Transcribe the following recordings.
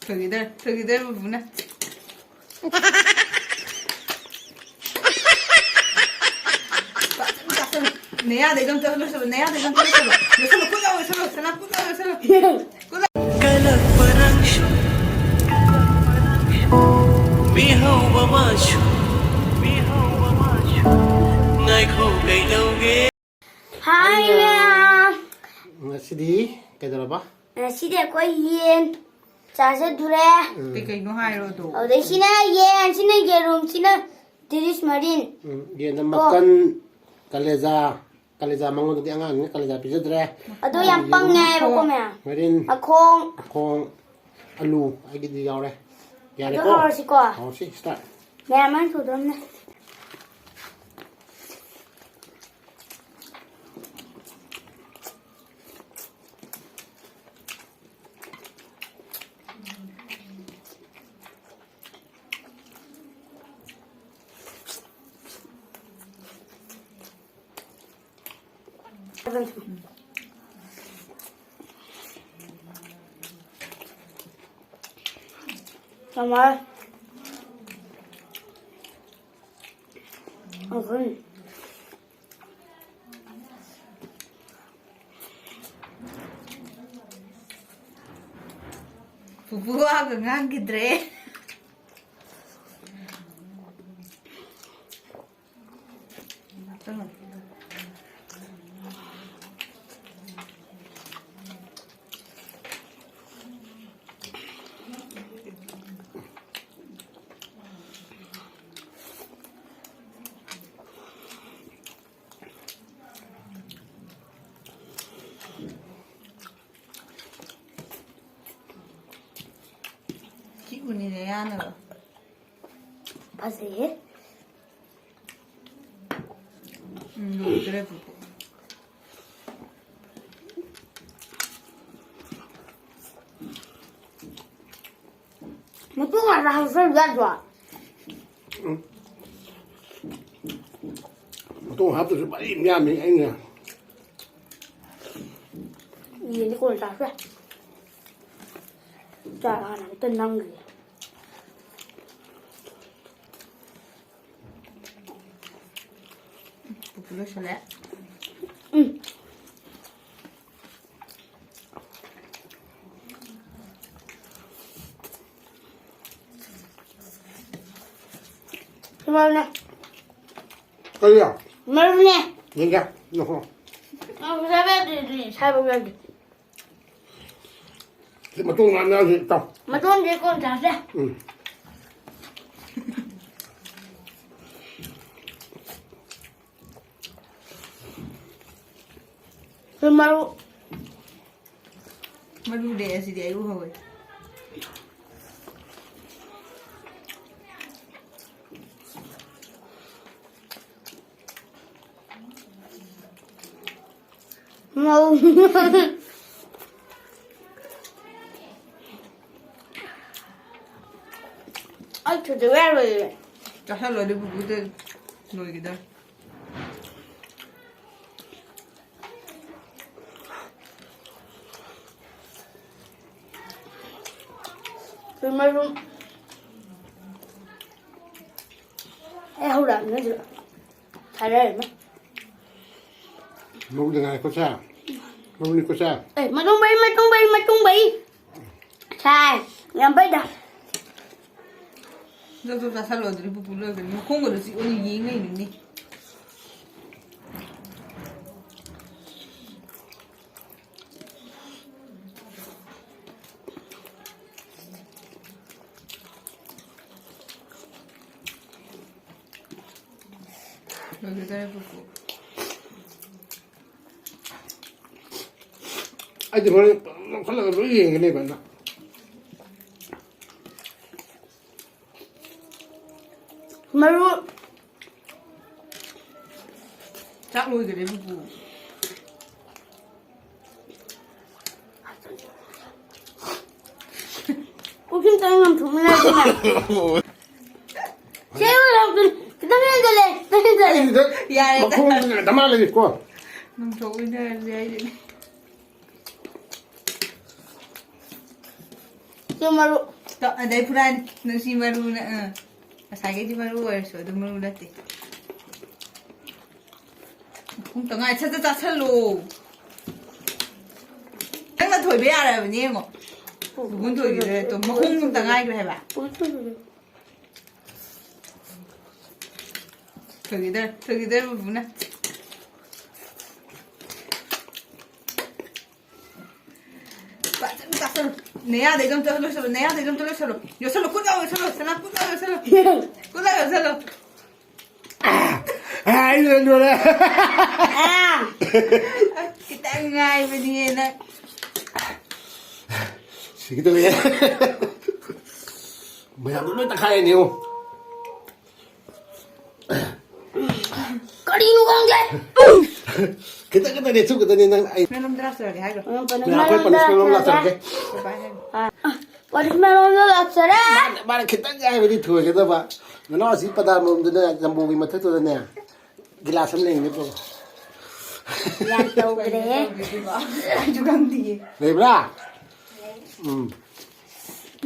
저기들 부분에. 내야 내좀 떨어져. 내야 내좀 떨어져. 요새는 꾸려 요새는 꾸려 요새는. 꾸려. 하이야. ngasi디 kaidaraba 시대 거인 자세 둘에 그러니까 하이로도. 어디시나 예 시나 예룸 시나 디리스 마린 ye na makan kaleja mangon ti angan ni kaleja pijadre 어도 양빵에 먹으면 marin 아콩 khong alu agi di yaw re ya re 어도 ko 하실 거야 ho si start 내만 도dom네 정말 그건 부부와 그냥 기드래. 기분이 내야 하는 거. 봤어요? 그래 부부. 뭐 또 가라 한 소리 왜 좋아? tu hab tu ba im ya mi anh nè 이 이걸 다 써. 자, 하나 끝난 게. 부부를 실래? 응. 그만해. kaya 그만해. nhìn kìa nó không 살아야지, 살아야지. thì mà tu làm sao gì tao mà tôi đi con trả ra. 그 말로 마루데 시디 아이고 하고. 뭐 아, 저도 왜 그래? 자, 살로 내 부부들 놀기다. 그 말로 에후라 nữa rồi. Thầy đây mà. nấu được này có sao nấu đi có sao Ê, mà tung bị. Sai, làm bấy đâu. 너도 다 살로 내 부부를 그래. 콩고를 지 오늘 이행해 있니? 여기다 해보고. anh thì nó phải là cái gì cái này vậy nè 말로 짝 놀게 내 부부. 웃긴 땅이면 주문해야 되나? 새우랑 그 땅에 달래. anh thì thế 야, mà không đám ăn lên qua 넌 저기다 해야지. 그 말로 ꯑꯗꯩ ꯐꯨꯔꯥꯟ ꯅꯨꯡꯁꯤ ꯃꯔꯨꯅ ꯉꯁꯥꯏꯒꯤꯗꯤ ꯃꯔꯨ ꯑꯣꯏꯔꯁꯨ ꯑꯗꯨꯝ ꯃꯔꯨ ꯅꯠꯇꯦ ꯄꯨꯡ ꯇꯉꯥꯏ ꯁꯠ ꯆꯥꯁꯜꯂꯣ ꯅꯪꯅ ꯊꯣꯏꯕ ꯌꯥꯔꯕꯅꯤ ꯌꯦꯡꯉꯣ ꯕꯨꯕꯨꯟ ꯊꯣꯏꯈꯤꯗ꯭ꯔꯦ ꯇꯣ ꯃꯈꯣꯡ ꯇꯉꯥꯏꯈ꯭ꯔꯦ ꯍꯥꯏꯕ ꯊꯣꯏꯈꯤꯗ꯭ꯔꯦ ꯕꯨꯕꯨꯅ ꯐꯖꯅ ꯆꯥꯁꯜꯂꯣ ꯅꯌꯥꯗꯩ ꯑꯝꯇ ꯂꯣꯏꯁꯜꯂꯣ ꯅꯌꯥꯗꯩ ꯑꯝꯇ ꯂꯣꯏꯁꯜꯂꯣ ꯌꯣꯠꯁꯜꯂꯣ ꯈꯨꯠ ꯌꯥꯎ ꯌꯣꯠꯁꯜꯂꯣ ꯁꯅꯥ ꯈꯨꯠ ꯌꯥꯎ ꯌꯣꯠꯁꯜꯂꯣ ꯈꯨꯠ ꯌꯥꯎ ꯌꯣꯠꯁꯜꯂꯣ Ai, Leonora. Khitang ngay bên đi nè. Sige to yan. Maya mo may takay niyo. Kanino kang dyan? Kita ni su kita ni nang ay. Meron dress rồi hay rồi. Maya ko panis ko lang lasar ke. Panis meron na lasar eh. Bara kita ay di thuwa kita ba. Nano si padar mo dun na jambu gi mathe to na. Gilas am leng ni po. Yan daw gre. Jugang di. Lebra.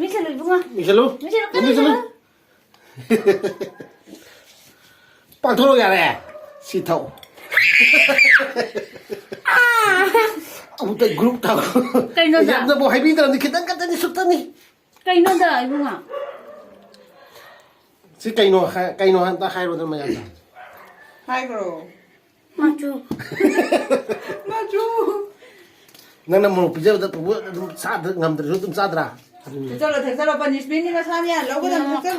Misal bunga. Misalo. Misalo. Pantoro ya re. Si thau. Aku tay group tau. Kaino da? Yan na bo hay bi ni kita kata ni sutta ni. Kaino da bunga. Si kaino han ta khai ro na maya ta. Hai rồi. Machu. Machu. Nang na mo pija da pu sa da ngam da tum sa dra. Thật ra là punishment đi mà sao nha, lâu cái thằng cái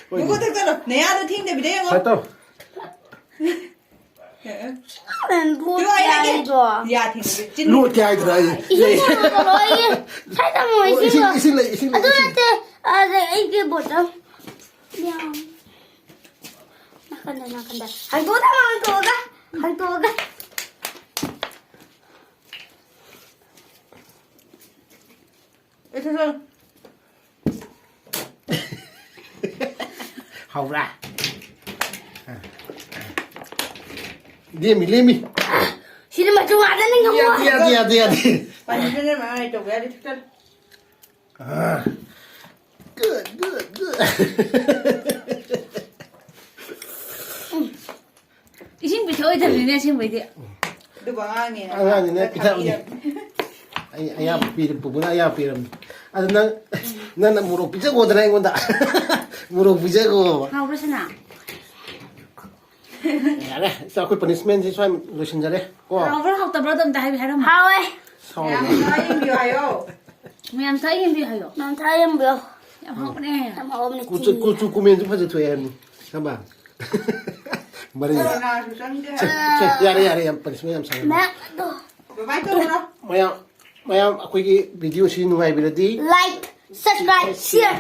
bố có thật ra là nè tôi thiên để bị đấy Sai không? to. Mình buồn dài rồi. Dạ thì chín Lu ti ai dra. Isin mo rồi. Sai ta mo isin mo. Isin lai. Ado nate. Ay ke bottom. Yan. Nakanda. Hangtuga. Thế thôi. Hau ra. Lemi. Sino machu ada nih kamu? Dia. Punishment mà ai chụp ra đi thích. Good. Isin bisoy ta ni isin bidi. Được bằng ai nè. Ang ni kita ni. Ayah piram pupuna ayah piram. Ada nang muruk pija ko dra ngonda. Muruk pija ko. Hau rasana. Yare, sa ko punishment si swam lotion jare. Ko. Hau ta brodom ta hai haram. Hau eh. Dạ ai im biểu hay không? Mày thấy em đi hayo. Nam thấy em biểu. Em hau nè. Em hau nè. Kucu kumen tu phaje thoya ni. Saba. Mari. Nào thì xong chứ. Yare yang punishment am sang. Mẹ đồ. Bye bye tôi đó. Maya akhoi gi video si nungai biladi Like, subscribe, share.